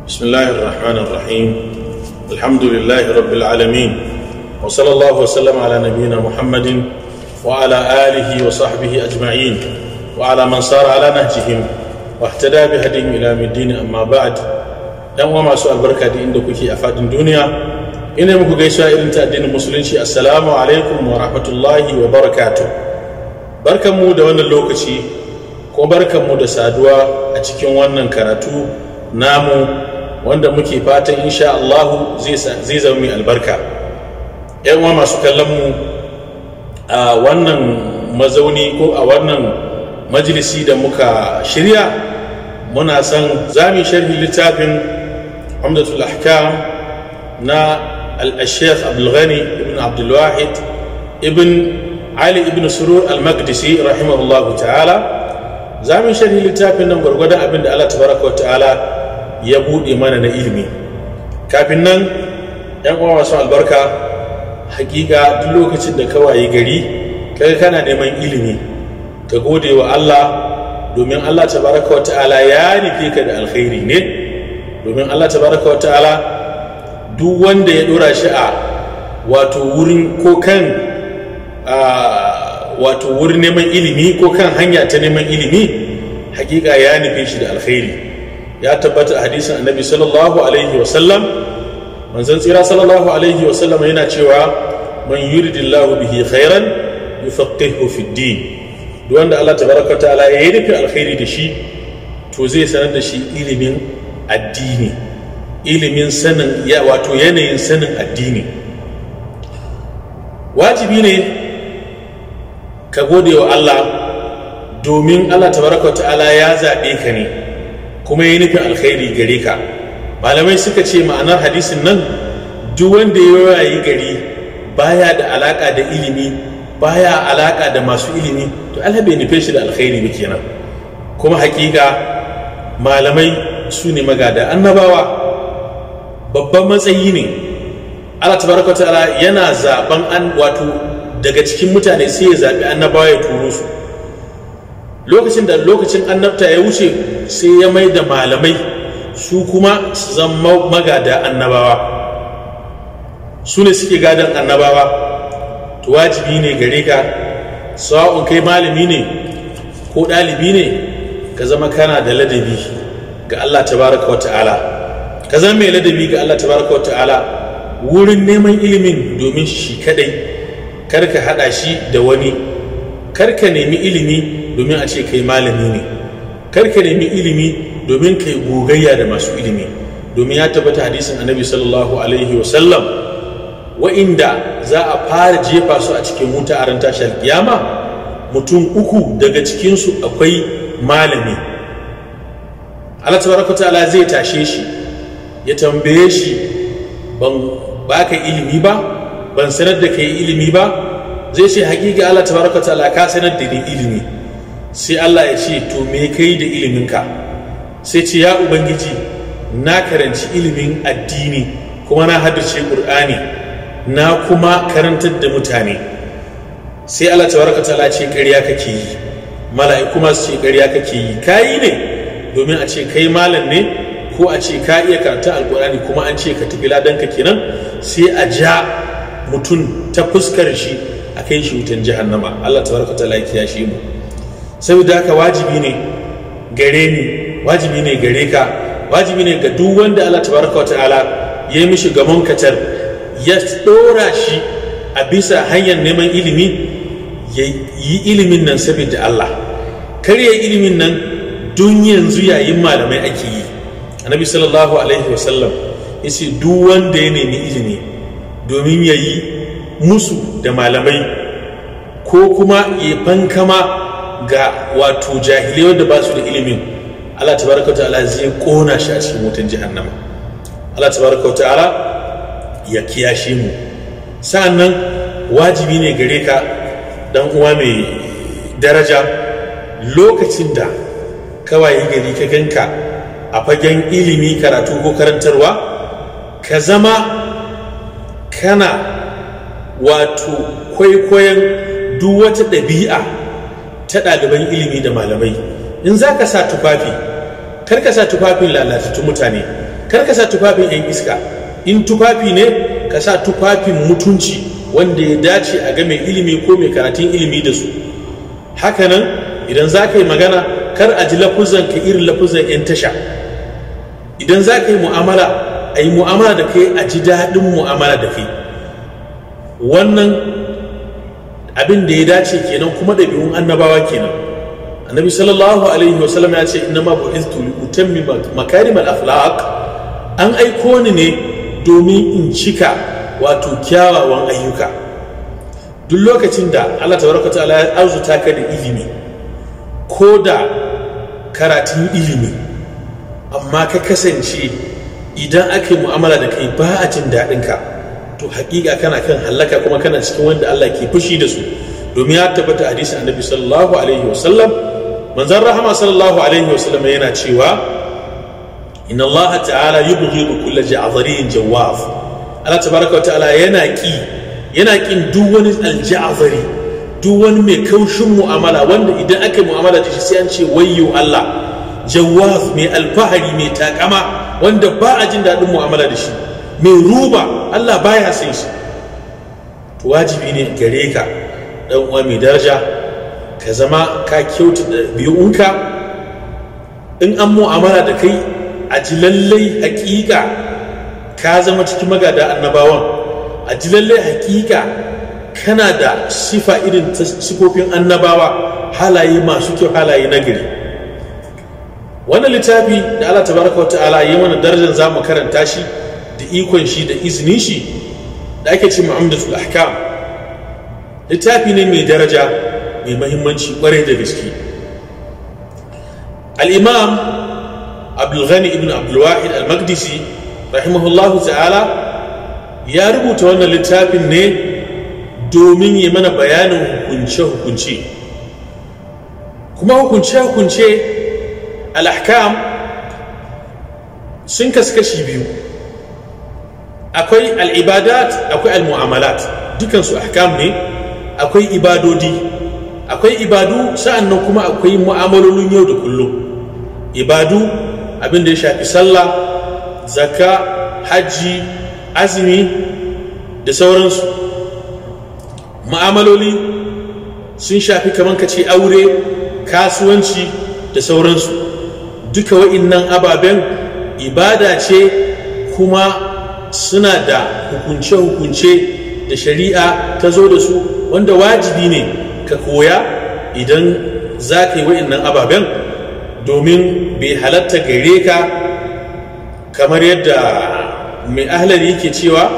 بسم الله الرحمن الرحيم الحمد لله رب العالمين وصلى الله وسلم على نبينا محمد وعلى آله وصحبه أجمعين وعلى من صار على نهجهم واهتدى بهديهم إلى يوم الدين. أما بعد يوم ما سؤال بركة دي عندك في أفاد الدنيا إنه مكوكيشا إلى الدين المسلمين. السلام عليكم ورحمة الله وبركاته. بركة مودة وانا اللوكشي ko barkanmu da saduwa a cikin wannan karatu namu wanda muke fatan insha Allah zai zama mai albarka. Yan uwa masu kallon mu a wannan mazauni ko a wannan majalisi da muka shirya, muna son zamu sharhi littafin Umdatul Ahkam na al-Sheikh Abdul Ghani ibn Abdul Wahid ibn Ali ibn Surur al-Maqdisi rahimahullahu ta'ala. Za mu sharhi littafin nan gwargwadon abin da Allah tabaraka wa ta'ala ya buɗe mana na ilimi. Kafin nan, ‘yan uwa masu albarka, hakika duk lokacin da ka wayi gari kaga kana neman ilimi, ka gode wa Allah domin Allah tabaraka wa ta'ala ya nufe ka da alkhairi ne. Domin Allah tabaraka wa ta'ala duk wanda ya dora shi a wurin ko kan wurin neman ilimi ko kan hanya ta neman ilimi, hakika ya nufe shi da alkhairi. Ya tabbata a hadisin annabi sallallahu alaihi wasallam, manzon tsira sallallahu alaihi wasallam yana cewa man yuridillahu bihi khairan yufaqihu fi din. Duk wanda Allah tabaraka ta'ala ya yi nufi alkhairi da shi, to zai sanar da shi ilimin addini, ilimin sanin yanayin sanin addini. Wajibi ne ka gode wa Allah domin Allah tabaraka wa ta'ala ya zaɓe ka ne kuma ya nufin alkhairi gare ka. Malamai suka ce ma'anar hadisin nan, duk wanda ya rayu gari baya da alaka da ilimi, baya alaka da masu ilimi, to Allah bai nufe shi da alkhairi ba kenan. Kuma hakika malamai su ne magada annabawa, babban matsayi ne. Allah tabaraka wa ta'ala yana zaben daga cikin mutane sai ya zaɓi annabawa ya turo su. Lokacin annabta ya wuce sai ya mai da malamai su kuma su zama magada annabawa, su ne suke gadon annabawa. To wajibi ne gare ka, sawa'un kai malami ne ko ɗalibi ne, ka zama kana da ladabi ga Allah tabaraka wa ta'ala, ka zama mai ladabi ga Allah tabaraka wa ta'ala wurin neman ilimin domin shi kadai. Karka hada shi da wani, karka nemi ilimi domin a ce kai malami ne, karka nemi ilimi domin kai gogayya da masu ilimi. Domin ya tabbata hadisin annabi sallallahu alaihi wasallam, wa'inda za a fara jefa su a cikin wuta a ran tashar kiyama, mutum uku daga cikinsu akwai malami. Allah tabaraka ta'ala zai tashe shi ya tambaye shi, ban baka ilimi ba, ban sanar da kai ilimi ba? Zai ce hakika Allah tabaraka ta'ala ka sanar da ni ilimi. Sai Allah ya ce to me kai da iliminka? Sai ce ya ubangiji, na karanci ilimin addini kuma na haddace Qur'ani, na kuma karantar da mutane. Sai Allah tabaraka ta'ala ce ƙarya kake yi. Mala'iku ma su ce ƙarya kake yi. Kai ne domin a ce kai malam ne, ko a ce ka iya karanta alƙur'ani kuma an ce ka tafi ladanka kenan. Sai a ja mutum ta fuskar shi a kai shi wutan jahannama. Allah tabaraka ta'ala ya kiyashe mu. Saboda haka wajibi ne gare ni, wajibi ne gare ka, wajibi ne ga duk wanda Allah tabaraka ta'ala ya yi mishi gamon katar, ya dora shi a bisa hanyar neman ilimi, ya yi ilimin nan saboda Allah. Kar ya yi ilimin nan don yanzu yayin malamai ake yi. Annabi sallallahu alaihi wasallam ya ce duk wanda ya nemi ilimi domin ya yi musu da malamai, ko kuma ya fankama ga jahilai wanda ba su da ilimin, Allah tabaraka wa ta'ala zai kona shi a cikin wutan jahannama. Allah tabaraka wa ta'ala ya kiyashe mu. Sa'annan wajibi ne gare ka dan uwa mai daraja, lokacin da kawai gari ka ganka a fagen ilimi, karatu ko karantarwa, ka zama kana kwaikwayon duk wata ɗabi'a ta ɗaliban ilimi da malamai. In za ka sa tufafi, kar ka sa tufafin lalatattun mutane, kar ka sa tufafin yan iska. In tufafi ne ka sa tufafin mutunci wanda ya dace a ga mai ilimi ko mai karatun ilimi da su. Hakanan idan za ka yi magana kar a ji lafuzan ka irin lafuzan yan tasha. Idan za ka yi mu'amala a yi mu'amala da kai a ji daɗin mu'amala da kai. Wannan abin da ya dace kenan, kuma ɗabi'un annabawa kenan. Annabi sallallahu alaihi wasallam ya ce innama bu'ithtu li utammima makarimal akhlaq, an aiko ni ne domin in cika wato kyawawan ayyuka. Duk lokacin da Allah tabaraka ta'ala ya arzuta ka da ilimi ko da karatun ilimi, amma ka kasance idan aka yi mu'amala da kai ba a jin daɗin ka, to haƙiƙa kana kan hallaka, kuma kana cikin wanda Allah ke fushi da su. Domin ya tabbata hadisin annabi sallallahu alaihi wasallam, manzon rahama sallallahu alaihi wasallam yana cewa inna Allah ta'ala yubghidu kulla ja'dharin jawaz. Allah tabaraka wa ta'ala yana kin duk wani alja'dhari, duk wani mai kaushin mu'amala wanda idan aka yi mu'amala da shi sai an ce wayyo Allah. Jawaz mai alfahari, mai takama, wanda ba a jin daɗin mu'amala da shi, mai ruba, Allah baya san shi. To wajibi ne gare ka dan uwa mai daraja ka zama ka kyauta ɗabi'unka. In an mu'amala da kai a ji lallai hakika ka zama cikin magada annabawan, a ji lallai hakika kana da sifa irin sifofin annabawa, halaye masu kyau, halaye nagari. Wannan littafi da Allah tabaraka wa ta'ala yi mana darajar zamu karanta shi da ikon shi da izinin shi, da ake ce Umdatul Ahkam, littafi ne mai daraja, mai mahimmanci kwarai da gaske. Al-Imam Abdul Ghani ibn Abdul Wahid al-Maqdisi rahimahullahu ta'ala ya rubuta wannan littafin ne domin yi mana bayanin hukunce-hukunce. Kuma hukunce-hukunce al-ahkam sun kaskashi biyu, akwai al-ibadat, akwai al-mu'amalat, dukansu ahkam ne. Akwai ibadodi, akwai ibadu, sa'annan kuma akwai mu'amalolin yau da kullum. Ibadu abin da ya shafi sallah, zakka, hajji, azumi da sauransu. Mu'amaloli sun shafi kaman kace aure, kasuwanci da sauransu. Duka wa'innan ababen ibada ce, kuma suna da hukunce-hukunce da shari'a ta zo da su, wanda wajibi ne ka koya idan za ka yi wa'innan ababen, domin bai halatta gare ka, kamar yadda mai ahlari yake cewa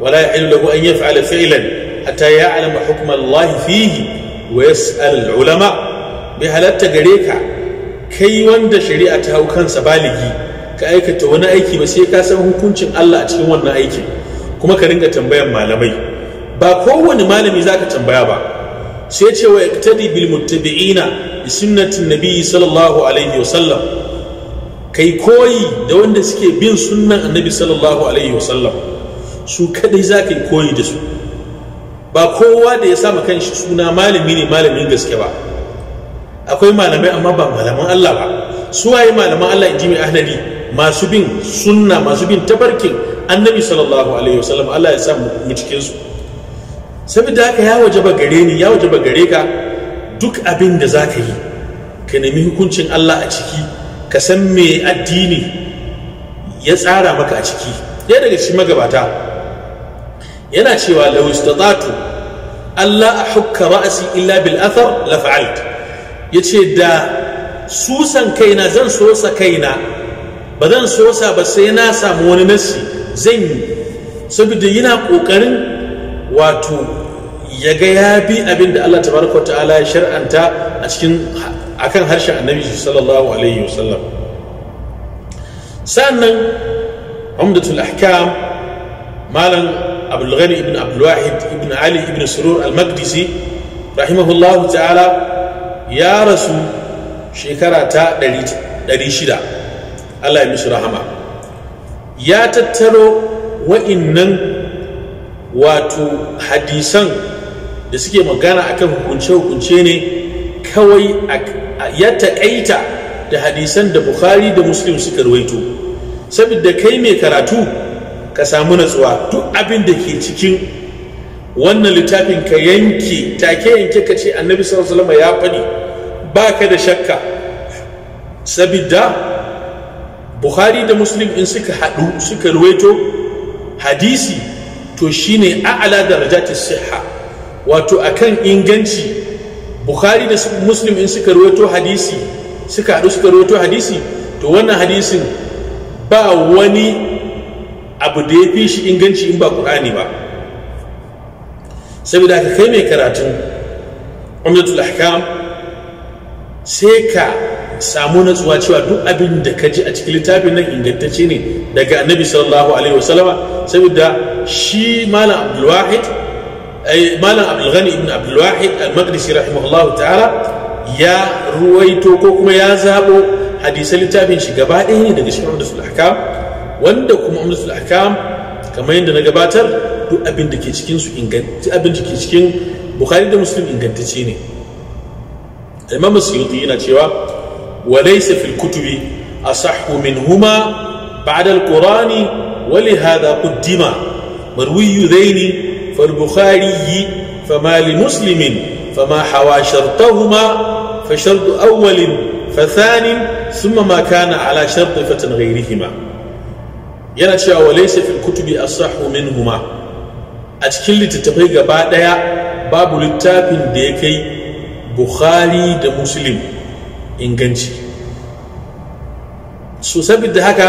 wala yahillu lahu an yaf'ala fi'lan hatta ya'lama hukma Allah fihi wa yas'al al-ulama. Bai halatta gare ka kai wanda shari'a ta hau kansa baligi ka aikata wani aiki ba sai ka san hukuncin Allah a cikin wannan aikin, kuma ka ringa tambayan malamai. Ba kowane malami zaka tambaya ba, sai ce wa iqtadi bil muttabi'ina bi sunnatin nabi sallallahu alaihi wasallam, kai koyi da wanda suke bin sunnan annabi sallallahu alaihi wasallam, su kadai zaka yi koyi da su. Ba kowa da ya sama kanshi suna malami ne malamin gaske ba. Akwai malamai amma ba malaman Allah ba. Su waye malaman Allah inji mai ahlali? Masu bin sunna, masu bin tabarkin annabi sallallahu alaihi wasallam. Allah ya sa mu cikin su. Saboda haka ya wajaba gare ni, ya wajaba gare ka, duk abin da zaka yi ka nemi hukuncin Allah a ciki, ka san me addini ya tsara maka a ciki. Ɗaya daga cikin magabata yana cewa law istata'tu alla ahukka ra'si illa bil athar la fa'alt. Yace da susan kaina zan sosa kaina, ba zan sosa ba sai na samu wani nasi zan yi, saboda yana kokarin wato ya ga ya bi abin da Allah tabaraka ta'ala ya shar'anta a cikin akan harshen annabi sallallahu alaihi wasallam. Sannan Umdatul Ahkam malam Abdul Ghani ibn Abdul Wahid ibn Ali ibn Surur al-Maqdisi rahimahullahu ta'ala ya rasu shekara ta 600. Allah ya mishi rahama. Ya tattaro wa'innan wato hadisan da suke magana akan hukunce-hukunce ne kawai, ya taƙaita da hadisan da Bukhari da Muslim suka rawaito. saboda kai mai karatu ka samu natsuwa. Duk abin da ke cikin wannan littafin ka yanke ka ce annabi sallallahu alaihi wasallam ya faɗi, ba ka da shakka. Saboda Bukhari da Muslim in suka haɗu suka ruwaito hadisi, to shine a'la darajatis sihha, wato akan inganci. Bukhari da Muslim in suka ruwaito hadisi, suka haɗu suka ruwaito hadisi, to wannan hadisin ba wani abu da ya fi shi inganci in ba Qur'ani ba. Saboda haka kai mai karatun Umdatul Ahkam sai ka samu natsuwa cewa duk abin da ka ji a cikin littafin nan ingantacce ne daga annabi sallallahu alaihi wasallama. Saboda shi malam Abdulghani ibn Abdulwahid al-Maqdisi rahimahullahu ta'ala ya ruwaito ko kuma ya zabo hadisan littafin shi gaba ɗaya ne daga cikin Umdatul Ahkam, wanda kuma Umdatul Ahkam kamar yadda na gabatar duk abin da ke cikin su abin da ke cikin Bukhari da Muslim ingantacce ne. Imam Suyuti yana cewa وليس في الكتب أصح منهما بعد القرآن ولهذا قدم مروي ذين فالبخاري فما لمسلم فما حوى شرطهما فشرط أول فثان ثم ما كان على شرط فتن غيرهما. ينشأ وليس في الكتب أصح منهما. أتكلم تتبقى بعدها باب للتاب ديكي بخاري da Muslim inganci. So saboda haka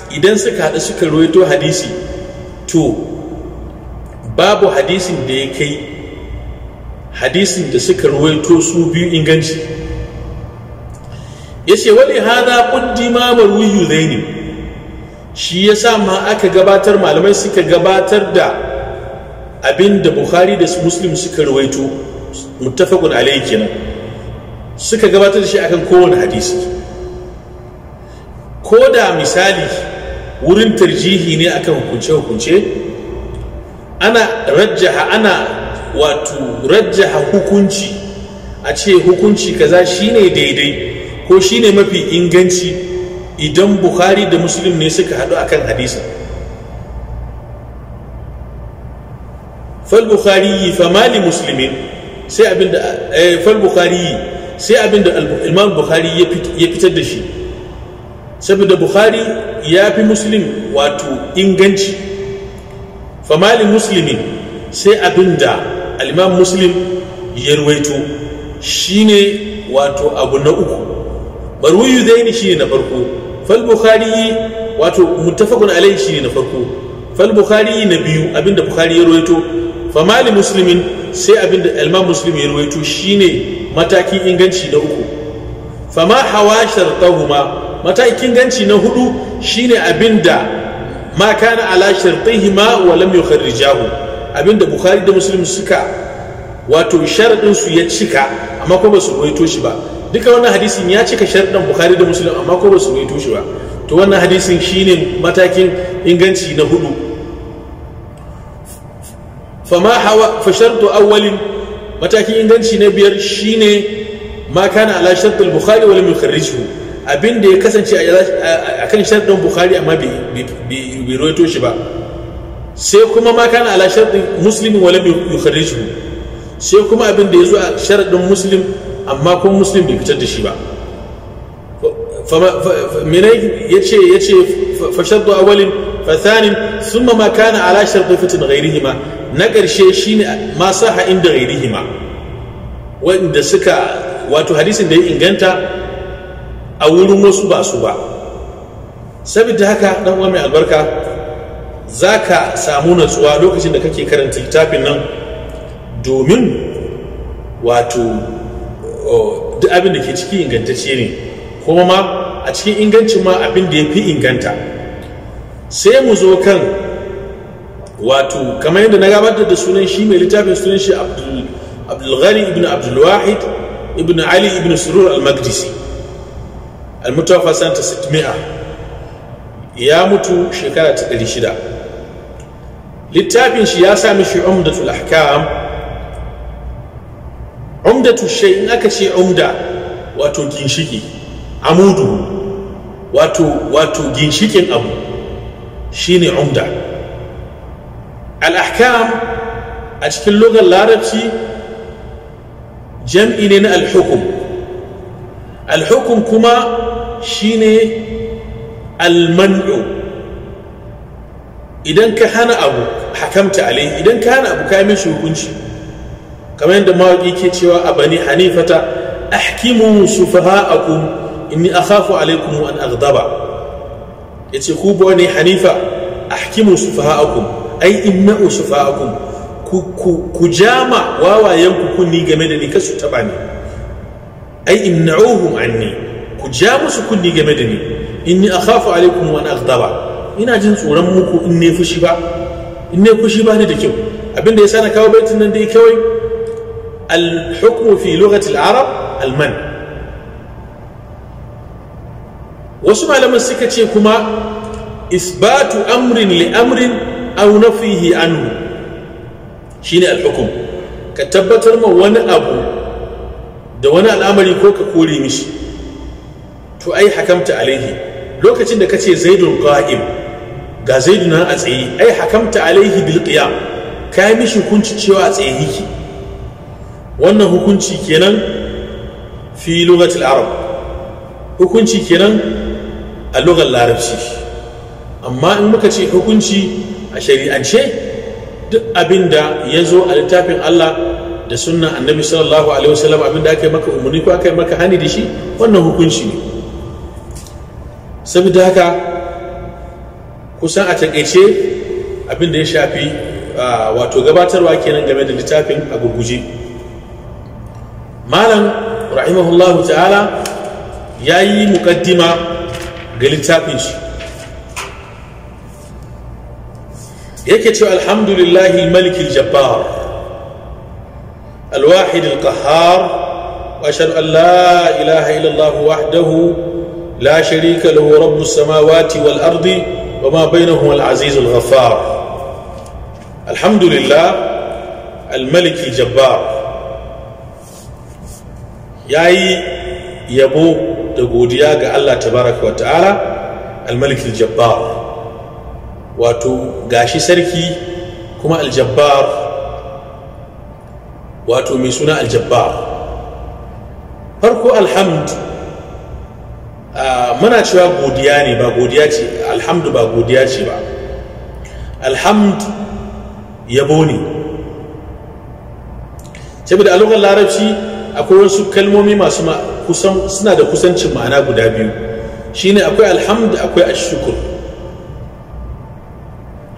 idan suka haɗu suka rawaito hadisi, to babu hadisin da ya kai hadisin da suka rawaito su biyu inganci. Yace wali hada qaddima marwiyu zaini, shi yasa ma aka gabatar, malamai suka gabatar da abinda Bukhari da Muslim suka rawaito muttafaqun alayhi kenan, suka gabatar da shi akan kowane hadisi. Ko da misali wurin tarjihi ne akan hukunce-hukunce, ana rajjaha hukunci, a ce hukunci kaza shine daidai ko shine mafi inganci idan Bukhari da Muslim ne suka haɗu akan hadisin. Fal Bukhari fa mali Muslimin, sai abinda fal Bukhari sai abinda Imam Bukhari ya fitar da shi, saboda Bukhari ya fi Muslim wato inganci. Famali Muslimin, sai abinda al-Imam Muslim ya ruwaito shine wato abu na uku. Marwiyu zaini shine na farko, fal Bukhari wato muttafaqun alayhi shine na farko, fal Bukhari na biyu abinda Bukhari ya ruwaito. Famali Muslimin, sai abinda al-Imam Muslim ya ruwaito shine matakin inganci na uku. Fama hawa shartahuma, matakin inganci na hudu shine abinda ma kana ala shartihima wa lam yukharrijahu, abinda Bukhari da Muslim suka wato sharadin su ya cika amma ko ba su ruwaito shi ba. Duka wannan hadisin ya cika sharadin Bukhari da Muslim amma ko ba su ruwaito shi ba, to wannan hadisin shine matakin inganci na hudu. Fama hawa fa shartu awwalin, matakin inganci na biyar shine ma kana ala shartul Bukhari wa lam yukharrijhu, abinda ya kasance a kan sharɗin Bukhari amma bai rawaito shi ba. Sai kuma ma kana ala sharɗin Muslim wa lam yukharrijhu, sai kuma abinda ya zo a sharɗin Muslim amma kuma Muslim bai fitar da shi ba. Mene yace fa sharɗu awwalin fa thanin thumma ma kana ala sharɗi fatin ghairihima, na ƙarshe shine ma saha inda ghairihima, wanda suka wato hadisin da ya inganta a wurin wasu ba su ba. Saboda haka dan uwa mai albarka, zaka samu natsuwa lokacin da kake karanta littafin nan, domin wato duk abin da ke ciki ingantacce ne, kuma ma a cikin ingancin ma abin da ya fi inganta. Sai mu zo kan wato kamar yadda na gabatar da sunan shi mai littafin, sunan shi Abdulghani ibn Abdulwahid ibn Ali ibn Surur al-Maqdisi, al-mutawaffa sanata 600, ya mutu shekara ta 600. Littafin shi ya sami shi Umdatul Ahkam. Umdatu shay, in aka ce umda wato ginshiki, amudu, wato ginshikin abu shine umda. al-ahkam a cikin lugar larabci jam'i ne na al-hukum. al-hukum kuma shine al-man'u. idan ka hana abu hakamta alai, idan ka hana abu ka mishi hukunci, kamar yadda mawaƙi ke cewa a bani hanifata ahkimu sufaha'akum inni akhafu alaikum an aghdaba. yace ku bani hanifa ahkimu sufaha'akum ai imna'u sufaha'akum, ku jama wawayen ku kunni game da ni kasu taba ni, ai imna'uhum anni, ku ja musu kunni game da ni, inni akhafu alaikum an aghdaba, ina jin tsoron muku in ne fushi ba ni da kyau. abinda yasa na kawo baitin nan dai kawai al-hukmu fi lughati al-arab al-man. wasu malaman suka ce kuma isbatu amrin li amrin aw nafihi anhu shine al-hukm, ka tabbatar ma wani abu da wani al'amari ko ka kore mishi, to ai hakamta alaihi. lokacin da kace zaidun qa'im, ga zaiduna a tsaye, ai hakamta alaihi bil qiyam, kai mishi hukunci cewa a tsaye yake. wannan hukunci kenan fi lughatil arab, hukunci kenan a lugar larabci. amma in muka ce hukunci a shari'ance, duk abinda ya zo a littafin Allah da sunnan annabi sallallahu alaihi wasallam, abinda aka yi maka umarni ko aka yi maka hani da shi, wannan hukunci ne. saboda haka kusan a takaice abinda ya shafi wato gabatarwa kenan game da littafin a gurguje. malam rahimahullahu ta'ala ya yi muƙaddima ga littafin shi, yake cewa alhamdulillahi al-maliki al-jabbar al-wahid al-qahhar wa ashhadu an la ilaha illa Allah wahdahu la sharika lahu rabbus samawati wal ardi wa ma bainahuma al-aziz al-ghaffar. alhamdulillah al-maliki al-jabbar yayi yabo da godiya ga Allah tabaraka wa ta'ala al-malik al-jabbar, wato gashi sarki kuma al-jabbar, wato mai suna al-jabbar. farko alhamd muna cewa godiya ne, ba godiya ce. alhamdu ba godiya ce ba, alhamd yabo ne. saboda a lugar larabci akwai wasu kalmomi masu suna da kusancin ma'ana guda biyu, shine akwai alhamd akwai ashukur.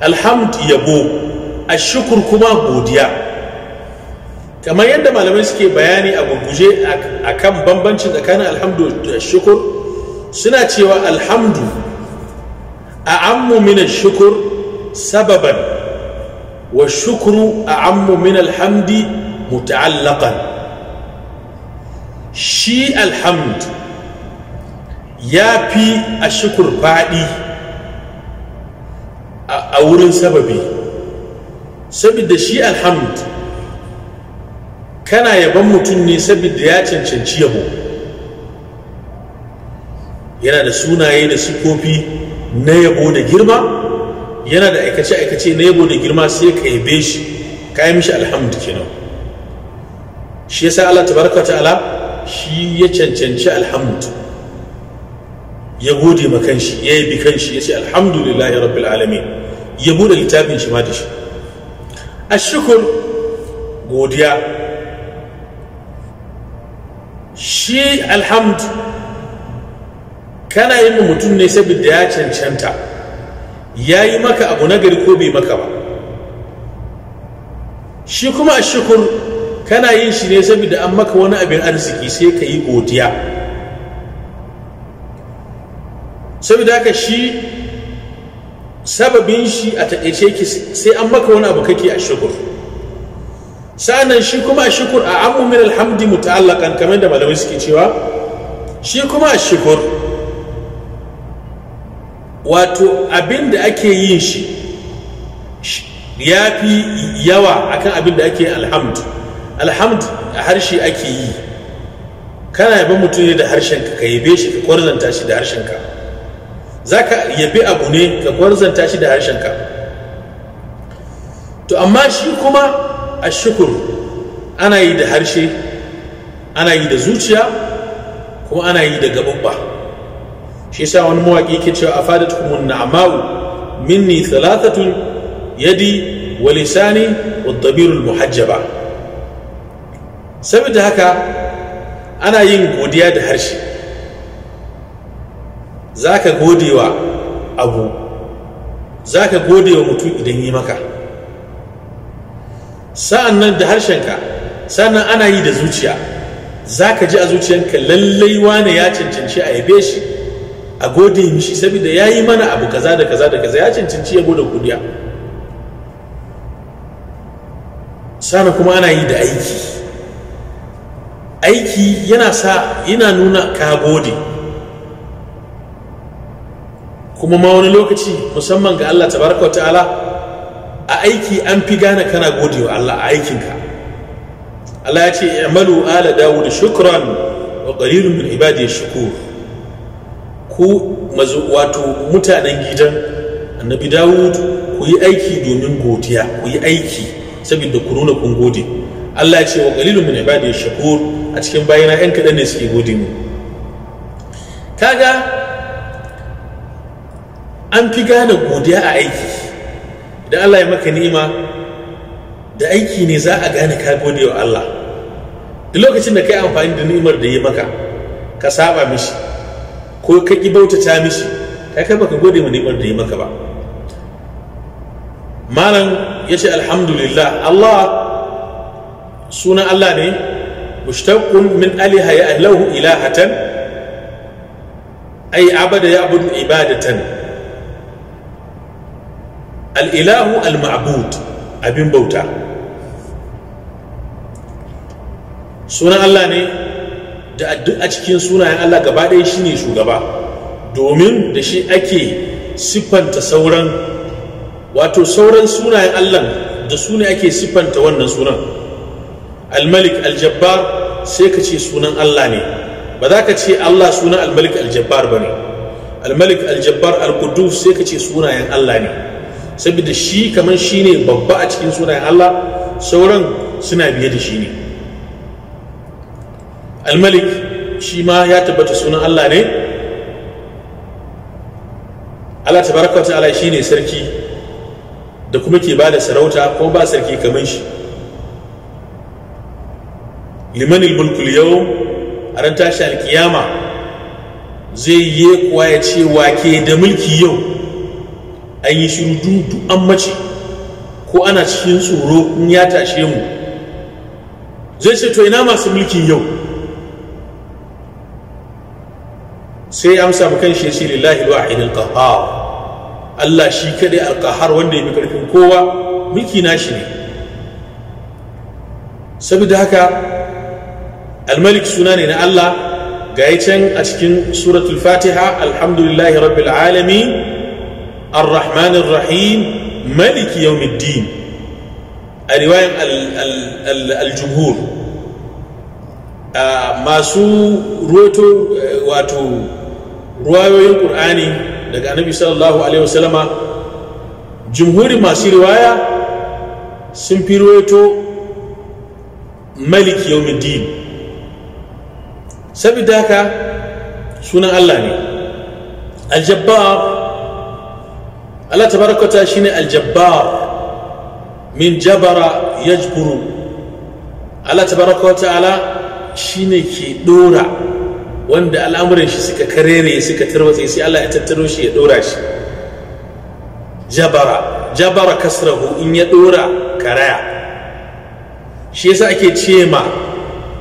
alhamd yabo, ashukur kuma godiya. kamar yadda malamai suke bayani a gurguje akan bambancin tsakanin alhamdu da ashukur, suna cewa alhamdu a'ammu min ashukur sababan wa shukru a'ammu min alhamdi muta'allaqan. shi alhamd ya fi a shukur faɗi a wurin sababi, saboda shi alhamd kana yaban mutum ne saboda ya cancanci yabo, yana da sunaye da sifofi na yabo da girma, yana da aikace-aikace na yabo da girma, sai ka yabe shi, ka yi mishi alhamd kenan. shi yasa Allah tabaraka ta'ala shi ya cancanci alhamd, ya gode ma kanshi, ya yabi kanshi, ya ce alhamdulillahi rabbil alamin, ya bude littafin shi ma da shi. ashukur godiya, shi alhamd kana yin mutum ne saboda ya cancanta, ya yi maka abu nagari ko bai maka ba. shi kuma ashukur kana yin shi ne saboda an maka wani abin arziki, sai ka yi godiya. saboda haka shi sababin shi a taƙaice ki sai an maka wani abu kake a shukur. sa'annan shi kuma a shukur a ammu min alhamdi muta'allaqan, kamar da malamai suke cewa shi kuma a shukur wato abin da ake yin shi ya fi yawa akan abin da ake alhamd. alhamd a harshe ake yi, kana yaban mutum ne da harshenka, ka yabe shi, ka kwarzanta shi da harshenka. zaka yabi abu ne ka gwarzanta shi da harshenka. To amma shi kuma ashkur ana yi da harshe, ana yi da zuciya, kuma ana yi da gabubba. shi yasa wani mawaki yake cewa afadatkumun na'amau minni thalathatun yadi wa lisani wa dabirul muhajjaba. saboda haka ana yin godiya da harshe, zaka godewa abu, zaka godewa mutum idan yi maka, sa'annan da harshenka, sa'annan ana yi da zuciya, zaka ji a zuciyanka lallai wane ya cancanci a yabe shi, a gode mishi saboda ya yi mana abu kaza da kaza da kaza, ya cancanci ya gode godiya. Sannan kuma ana yi da aiki yana nuna ka gode. Kuma ma wani lokaci musamman ga Allah tabaraka wa ta'ala, a aiki an fi gane kana gode wa Allah a aikinka. Allah ya ce i'malu ala dawud shukran wa qalilun min ibadiy shakur. Ku wato mutanen gidan annabi Dawud, ku yi aiki domin godiya, ku yi aiki saboda ku nuna kun gode. Allah ya ce wa qalilun min ibadiy shakur, a cikin bayina yan kadan ne suke gode mu. Kaga an fi gane godiya a aiki. Idan Allah ya maka ni'ima, da aiki ne za a gane ka gode wa Allah. Duk lokacin da kai amfani da ni'imar da ya maka, ka saba mishi ko ka ki bautata mishi, kai baka gode ma ni'imar da ya maka ba. Malam yace alhamdulillah, Allah sunan Allah ne mushtaqun min aliha ya ahlahu ilahatan, ay abada ya'budu ibadatan. Al-ilahu al-ma'bud, abin bauta. Sunan Allah ne da a cikin sunayen Allah gaba ɗaya shine shugaba, domin da shi ake siffanta sauran sunayen Allah, da su ne ake siffanta wannan sunan. Al-malik al-jabbar sai ka ce sunan Allah ne, ba za ka ce Allah sunan al-malik al-jabbar ba ne. Al-malik al-jabbar al-qudus sai ka ce sunayen Allah ne, saboda shi kamar shi ne babba a cikin sunayen Allah, sauran suna biye da shi ne. Al-malik shi ma ya tabbata sunan Allah ne. Allah tabaraka wa ta'ala shi ne sarki da kuma ke ba da sarauta, ko ba sarki kamar shi. Limanil mulkul yawm, a ran tashi alkiyama zai yi kuwa ya ce wake da mulki yau. An yi shiru duk an mace, ko ana cikin tsoro in ya tashe mu, zai ce to ina masu mulkin yau? sai ya amsa makan shi ya ce lillahi al-wahid al-qahhar, Allah shi kadai al-qahhar, wanda ya fi karfin kowa, mulki nashi ne. saboda haka al-malik suna ne na Allah. ga can a cikin suratul fatiha, alhamdulillahi rabbil alamin ar-rahmanir rahim maliki yawmiddin, a riwayan al-jumhur. Masu roto wato ruwayoyin qur'ani daga annabi sallallahu alaihi wasallama, jumhurin masu riwaya sun fi roto maliki yawmiddin, saboda haka sunan Allah ne. Al-jabbar, Allah tabaraka ta shine al-jabbar, min jabara yajburu. Allah tabaraka wa ta'ala shine ke dora wanda al'amuran shi suka karere, suka tarwatse, sai Allah ya tattaro shi ya dora shi. Jabara kasrahu, in ya dora karaya. Shi yasa ake ce ma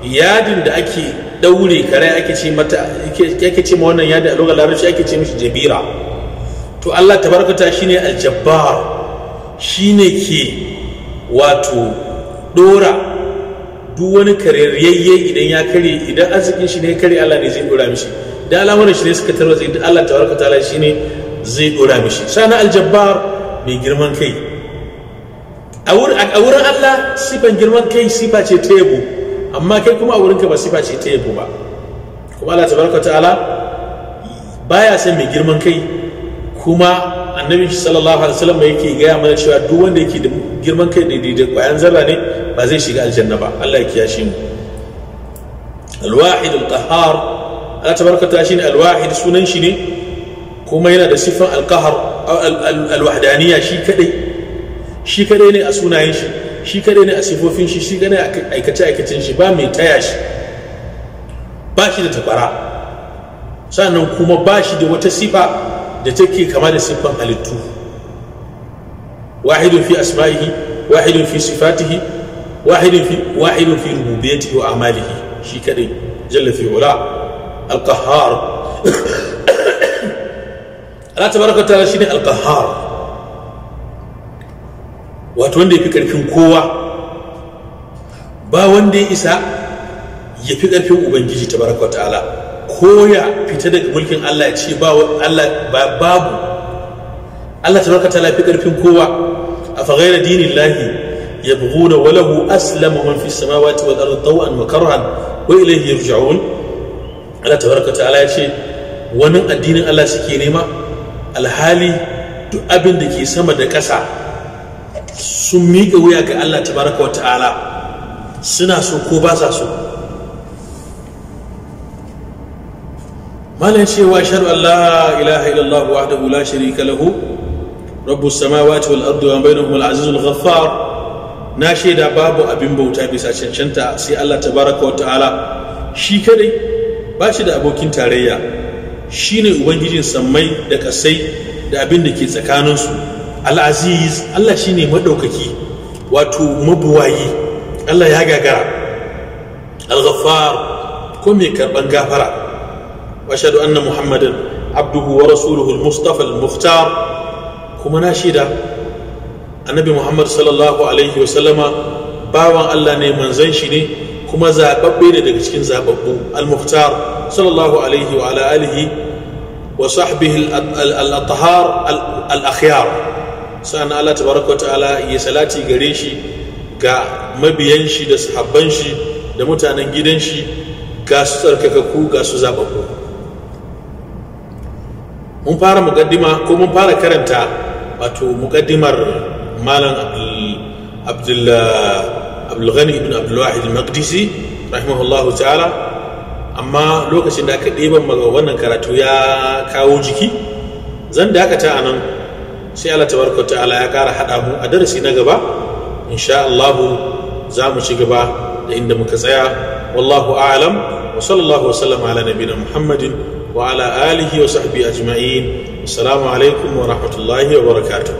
yadin da ake daure karaya ake ce ma wannan yadin a lokacin larabci ake ce mishi jabira. To Allah tabaraka ta shine al-jabbar, shine ke wato dora duk wani karyayye idan ya kare, idan arzikin shi ne kare, Allah ne zai dora mishi. Da al'amuran shi ne suka tarwatsa, idan Allah tabaraka ta'ala shine zai dora mishi. Sana al-jabbar, mai girman kai. A wurin Allah sifan girman kai sifa ce ta yabo, amma kai kuma a wurinka ba sifa ce ta yabo ba. Kuma Allah tabaraka ta'ala baya san mai girman kai, kuma annabi sallallahu alaihi wasallam yake gaya mana cewa duk wanda yake da girman kai da kwayan zarra ne ba zai shiga aljanna ba. Allah ya kiyashe mu. Al-wahid al-qahhar, Allah tabaraka ta'ala shine al-wahid, sunan shi ne kuma yana da sifan al-qahr al-wahdaniyya. Shi kadai ne a sunayen shi kadai ne a sifofin shi kadai a aikace aikacen shi, ba mai taya shi, ba shi da takwara, sannan kuma ba shi da wata sifa da take kama da siffan halittu. Wahidun fi asma'ihi, wahidun fi sifatihi, wahidun fi rububiyyatihi wa amalihi. Shi kadai jalla fi ula al-qahhar. Allah tabaraka ta'ala shine al-qahhar, wato wanda yafi karfin kowa. Ba wanda ya isa yafi karfin ubangiji tabaraka ta'ala, ko ya fita daga mulkin Allah ya ce babu Allah tabaraka ta'ala fi karfin kowa. Afa ghayra dinillahi yabghuna wa lahu aslama man fis samawati wal ardi taw'an wa karhan wa ilayhi yurja'un. Allah tabaraka ta'ala ya ce wani addinin Allah suke nema, alhali duk abin da ke sama da ƙasa sun miƙa wuya ga Allah tabaraka ta'ala, suna so ko ba sa so. malan cewa ashhadu an la ilaha illallah wahdahu la sharika lahu rabbus samawati wal ardi wa bainahuma al-azizul ghaffar. Na shaida babu abin bauta bisa cancanta sai Allah tabaraka wa ta'ala, shi kadai ba shi da abokin tarayya, shine ubangijin sammai da kasai da abin da ke tsakaninsu. Al-aziz, Allah shine madaukaki, wato mabuwayi, Allah ya gagara. Al-ghaffar, ko mai karban gafara. واشهد ان محمدا عبده ورسوله المصطفى المختار. kuma na shida annabi Muhammad sallallahu alaihi wasallama bawan Allah ne, manzon shi ne, kuma zababbe ne daga cikin zababbu. Al-mukhtar sallallahu alaihi wa ala alihi wa sahbihi al-athhar al-akhyar. sa'an Allah tabaraka wa ta'ala ya salati gare shi, ga mabiyan shi da sahabban shi da mutanen gidan shi, ga su tsarkakakku, ga su zababbu. Mun fara mukaddima ko mun fara karanta wato mukaddimar malam Abdul Ghani ibn Abdul Wahid al-Maqdisi rahimahullahu ta'ala, amma lokacin da aka ɗeban maga wannan karatu ya kawo jiki, zan dakata a nan, sai Allah tabaraka ta'ala ya ƙara haɗa mu a darasi na gaba. Insha Allah za mu ci gaba da inda muka tsaya. Wallahu a'lam, wa sallallahu wa sallama ala nabiyina Muhammadin wa ala alihi wa sahbihi ajma'in. Assalamu alaikum wa rahmatullahi wa barakatuh.